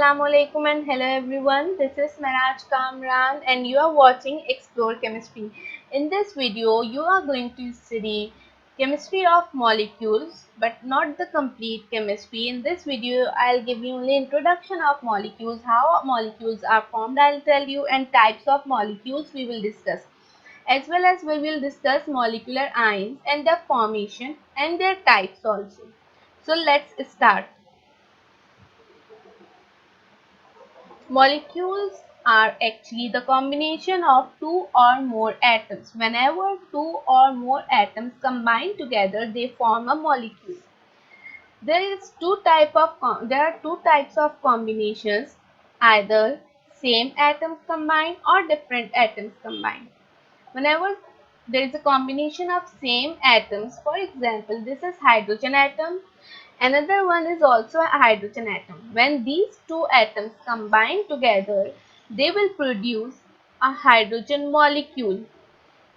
Assalamualaikum and hello everyone. This is Manaj Kamran and you are watching Explore Chemistry. In this video, you are going to study chemistry of molecules, but not the complete chemistry. In this video, I'll give you only introduction of molecules, how molecules are formed, I'll tell you, and types of molecules we will discuss. As well as we will discuss molecular ions and their formation and their types also. So let's start. Molecules are actually the combination of two or more atoms. Whenever two or more atoms combine together, they form a molecule. There are two types of combinations, either same atoms combined or different atoms combined. Whenever there is a combination of same atoms, for example, this is hydrogen atom. Another one is also a hydrogen atom. When these two atoms combine together, they will produce a hydrogen molecule.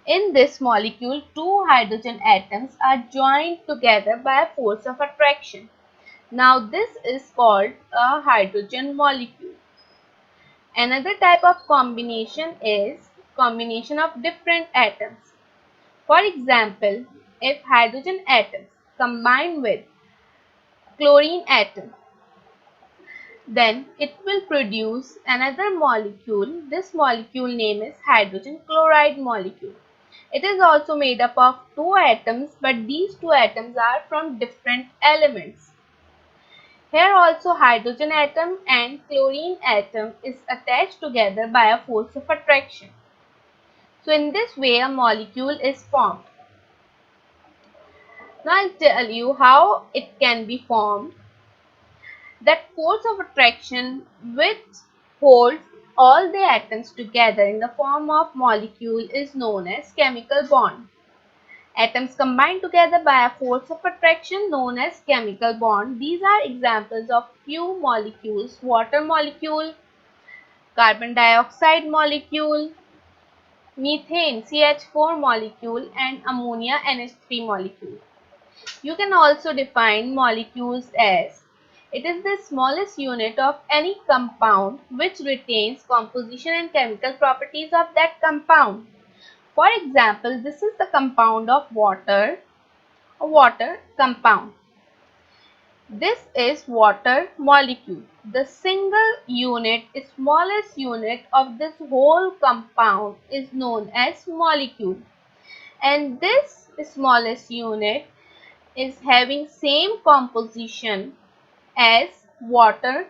In this molecule, two hydrogen atoms are joined together by a force of attraction. Now this is called a hydrogen molecule. Another type of combination is combination of different atoms. For example, if hydrogen atoms combine with chlorine atom, then it will produce another molecule. This molecule name is hydrogen chloride molecule. It is also made up of two atoms, but these two atoms are from different elements. Here also hydrogen atom and chlorine atom is attached together by a force of attraction. So in this way a molecule is formed. Now I'll tell you how it can be formed. That force of attraction which holds all the atoms together in the form of molecule is known as chemical bond. Atoms combine together by a force of attraction known as chemical bond. These are examples of few molecules: water molecule, carbon dioxide molecule, methane CH4 molecule, and ammonia NH3 molecule. You can also define molecules as it is the smallest unit of any compound which retains composition and chemical properties of that compound. For example, this is the compound of water, a water compound. This is water molecule. The single unit, smallest unit of this whole compound is known as molecule. And this smallest unit is having same composition as water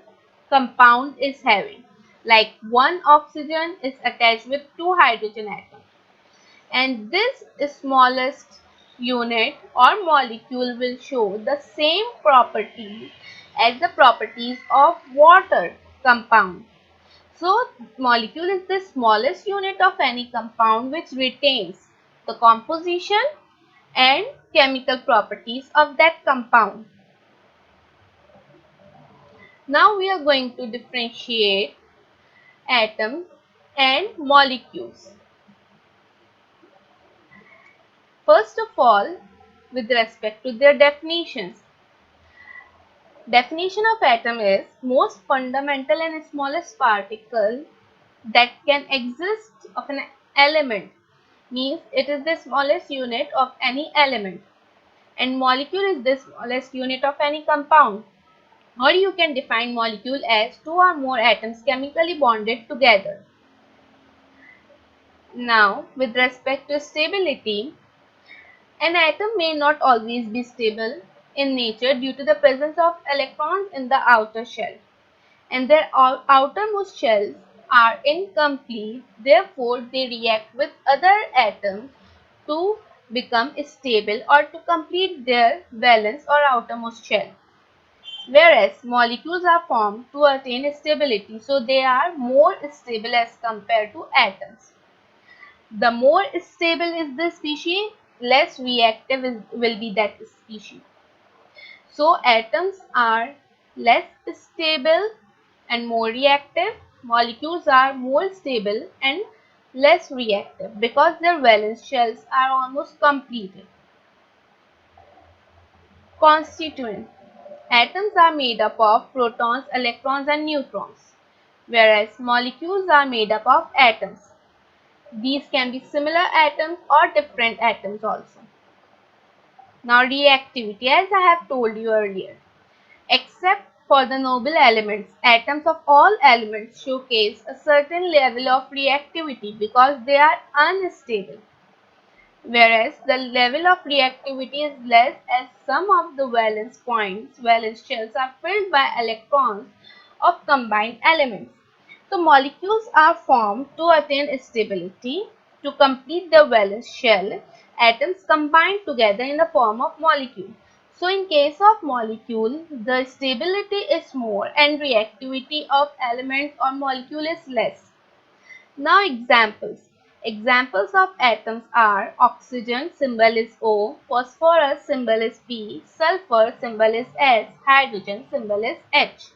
compound is having, like one oxygen is attached with two hydrogen atoms, and this smallest unit or molecule will show the same properties as the properties of water compound. So molecule is the smallest unit of any compound which retains the composition and chemical properties of that compound. Now we are going to differentiate atoms and molecules. First of all, with respect to their definitions. Definition of atom is most fundamental and smallest particle that can exist of an element. Means it is the smallest unit of any element, and molecule is the smallest unit of any compound. Or you can define molecule as two or more atoms chemically bonded together. Now, with respect to stability, an atom may not always be stable in nature due to the presence of electrons in the outer shell, and their outermost shells are incomplete. Therefore, they react with other atoms to become stable or to complete their valence or outermost shell. Whereas molecules are formed to attain stability, so they are more stable as compared to atoms. The more stable is the species, less reactive will be that species. So atoms are less stable and more reactive. Molecules are more stable and less reactive because their valence shells are almost completed. Constituent. Atoms are made up of protons, electrons and neutrons, whereas molecules are made up of atoms. These can be similar atoms or different atoms also. Now reactivity, as I have told you earlier. Except for the noble elements, atoms of all elements showcase a certain level of reactivity because they are unstable, whereas the level of reactivity is less as some of the valence shells are filled by electrons of combined elements. So molecules are formed to attain stability. To complete the valence shell, atoms combine together in the form of molecule. So in case of molecule, the stability is more and reactivity of elements or molecule is less. Now examples. Examples of atoms are oxygen, symbol is O, phosphorus, symbol is P, sulfur, symbol is S, hydrogen, symbol is H.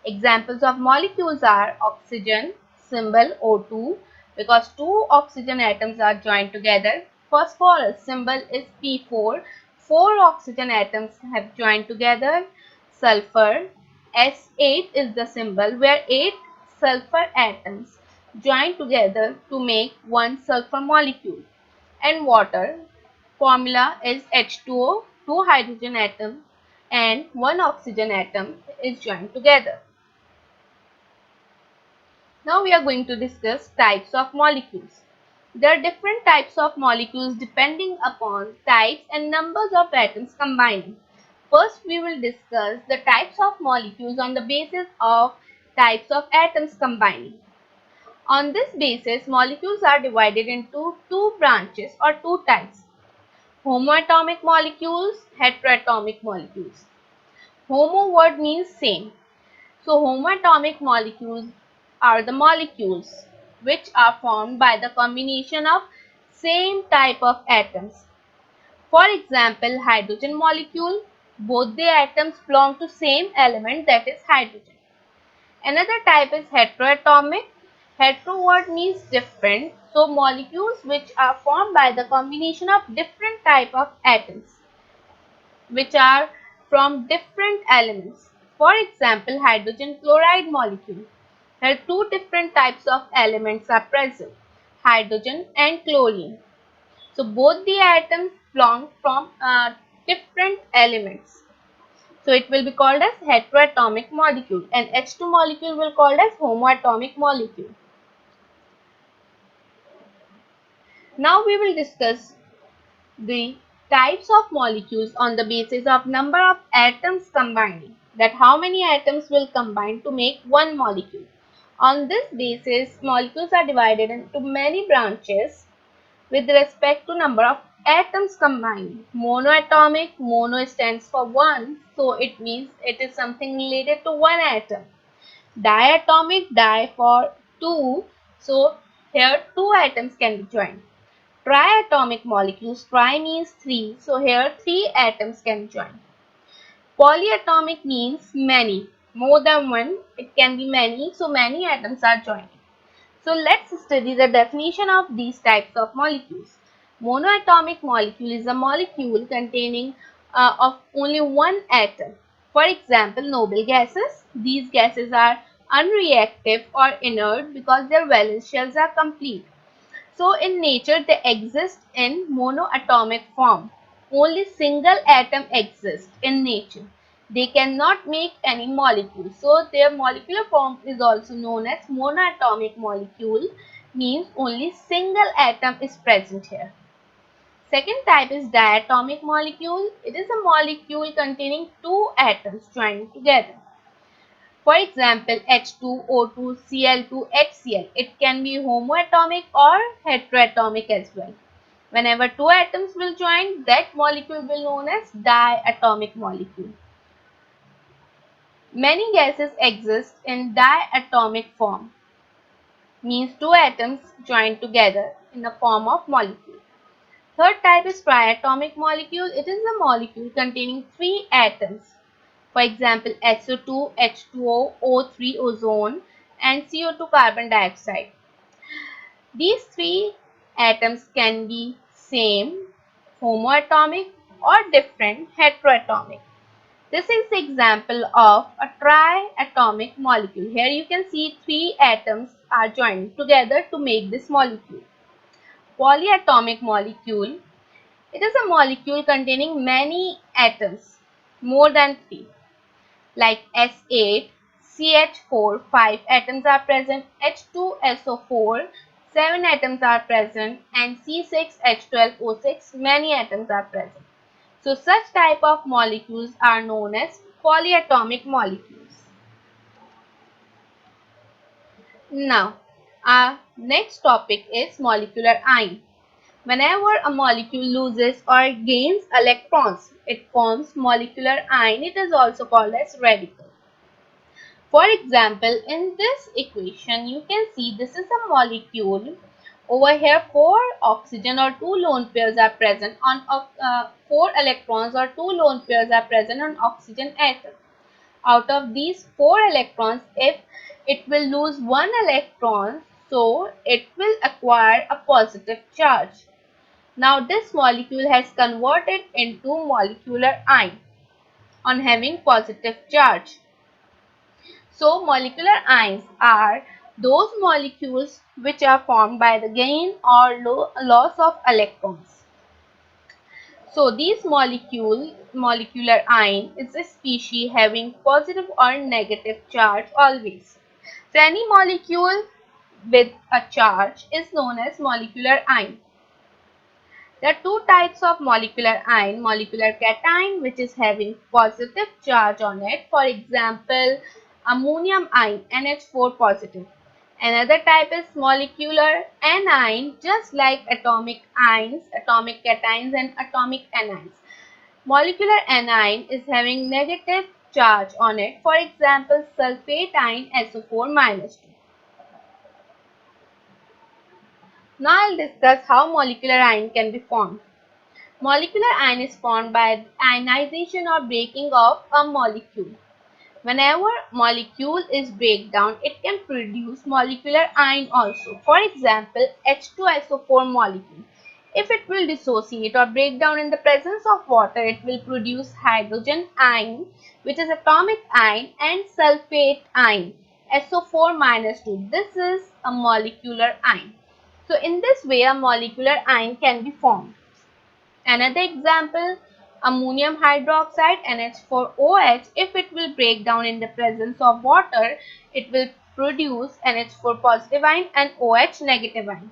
Examples of molecules are oxygen, symbol O2, because two oxygen atoms are joined together. Phosphorus, symbol is P4, four oxygen atoms have joined together. Sulfur, S8 is the symbol where 8 sulfur atoms join together to make one sulfur molecule. And water, formula is H2O, two hydrogen atoms and one oxygen atom is joined together. Now we are going to discuss types of molecules. There are different types of molecules depending upon types and numbers of atoms combining. First, we will discuss the types of molecules on the basis of types of atoms combining. On this basis, molecules are divided into two branches or two types: homoatomic molecules, heteroatomic molecules. Homo word means same. So homoatomic molecules are the molecules which are formed by the combination of same type of atoms. For example, hydrogen molecule, both the atoms belong to same element, that is hydrogen. Another type is heteroatomic. Hetero word means different. So molecules which are formed by the combination of different type of atoms which are from different elements. For example, hydrogen chloride molecule. Here two different types of elements are present, hydrogen and chlorine. So both the atoms belong from different elements. So it will be called as heteroatomic molecule, and H2 molecule will be called as homoatomic molecule. Now we will discuss the types of molecules on the basis of number of atoms combining, that how many atoms will combine to make one molecule. On this basis, molecules are divided into many branches with respect to number of atoms combining. Monoatomic, mono stands for one, so it means it is something related to one atom. Diatomic, di for two, so here two atoms can be joined. Triatomic molecules, tri means three, so here three atoms can join. Polyatomic means many, more than one, it can be many, so many atoms are joining. So let's study the definition of these types of molecules. Monoatomic molecule is a molecule containing of only one atom. For example, noble gases. These gases are unreactive or inert because their valence shells are complete. So in nature they exist in monoatomic form. Only single atom exists in nature. They cannot make any molecule. So their molecular form is also known as monoatomic molecule, means only single atom is present here. Second type is diatomic molecule. It is a molecule containing two atoms joined together. For example, H2O2, Cl2, HCl. It can be homoatomic or heteroatomic as well. Whenever two atoms will join, that molecule will be known as diatomic molecule. Many gases exist in diatomic form, means two atoms joined together in the form of molecule. Third type is triatomic molecule. It is a molecule containing three atoms. For example, SO2, H2O, O3 ozone and CO2 carbon dioxide. These three atoms can be same, homoatomic or different, heteroatomic. This is the example of a triatomic molecule. Here you can see three atoms are joined together to make this molecule. Polyatomic molecule. It is a molecule containing many atoms, more than 3, like S8, CH4, 5 atoms are present, H2SO4, 7 atoms are present, and C6H12O6, many atoms are present. So such type of molecules are known as polyatomic molecules. Now, our next topic is molecular ion. Whenever a molecule loses or gains electrons, it forms molecular ion. It is also called as radical. For example, in this equation, you can see this is a molecule. Over here, 4 oxygen or 2 lone pairs are present on 4 electrons or 2 lone pairs are present on oxygen atom. Out of these 4 electrons, if it will lose 1 electron, so it will acquire a positive charge. Now this molecule has converted into molecular ion on having positive charge. So molecular ions are those molecules which are formed by the gain or loss of electrons. So these molecular ion is a species having positive or negative charge always. So any molecule with a charge is known as molecular ion. There are two types of molecular ion, molecular cation which is having positive charge on it, for example ammonium ion NH4 positive. Another type is molecular anion, just like atomic ions, atomic cations and atomic anions. Molecular anion is having negative charge on it, for example sulfate ion SO4 minus 2. Now I'll discuss how molecular ion can be formed. Molecular ion is formed by ionization or breaking of a molecule. Whenever molecule is break down, it can produce molecular ion also. For example, H2SO4 molecule. If it will dissociate or break down in the presence of water, it will produce hydrogen ion, which is atomic ion, and sulfate ion, SO4 minus 2. This is a molecular ion. So in this way, a molecular ion can be formed. Another example, ammonium hydroxide NH4OH, if it will break down in the presence of water, it will produce NH4 positive ion and OH negative ion.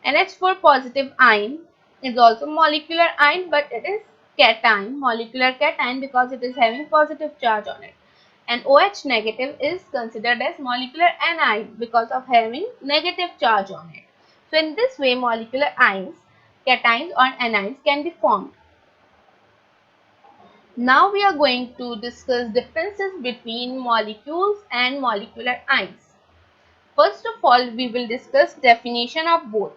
NH4 positive ion is also molecular ion, but it is cation, molecular cation, because it is having positive charge on it. And OH negative is considered as molecular anion because of having negative charge on it. So in this way, molecular ions, cations or anions can be formed. Now we are going to discuss differences between molecules and molecular ions. First of all, we will discuss definition of both.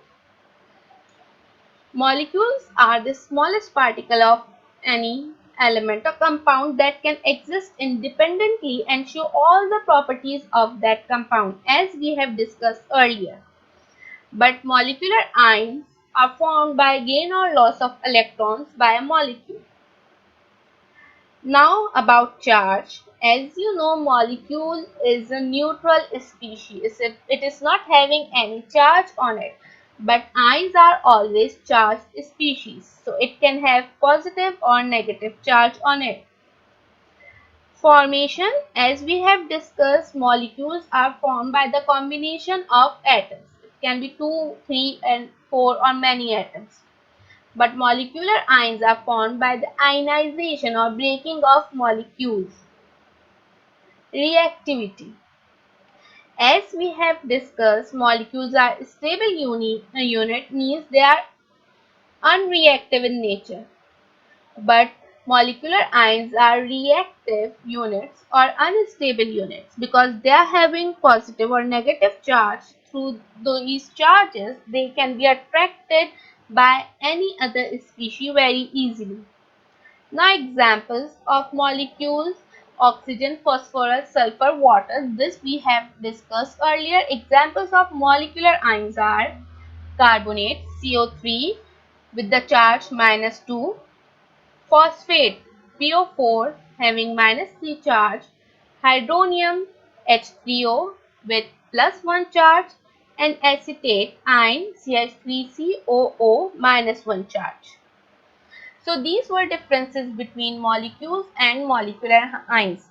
Molecules are the smallest particle of any element or compound that can exist independently and show all the properties of that compound, as we have discussed earlier. But molecular ions are formed by gain or loss of electrons by a molecule. Now about charge. As you know, molecule is a neutral species. It is not having any charge on it. But ions are always charged species. So it can have positive or negative charge on it. Formation. As we have discussed, molecules are formed by the combination of atoms. It can be 2, 3 and 4 or many atoms. But molecular ions are formed by the ionization or breaking of molecules. Reactivity. As we have discussed, molecules are stable unit means they are unreactive in nature. But molecular ions are reactive units or unstable units because they are having positive or negative charge. Through these charges, they can be attracted by any other species very easily. Now examples of molecules: oxygen, phosphorus, sulfur, water. This we have discussed earlier. Examples of molecular ions are carbonate CO3 with the charge -2, phosphate PO4 having -3 charge, hydronium H3O with +1 charge, and acetate ion CH3COO -1 charge. So these were differences between molecules and molecular ions.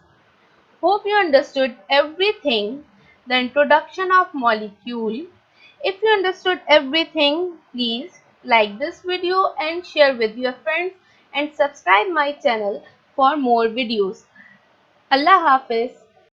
Hope you understood everything, the introduction of molecule. If you understood everything, please like this video and share with your friends and subscribe my channel for more videos. Allah Hafiz.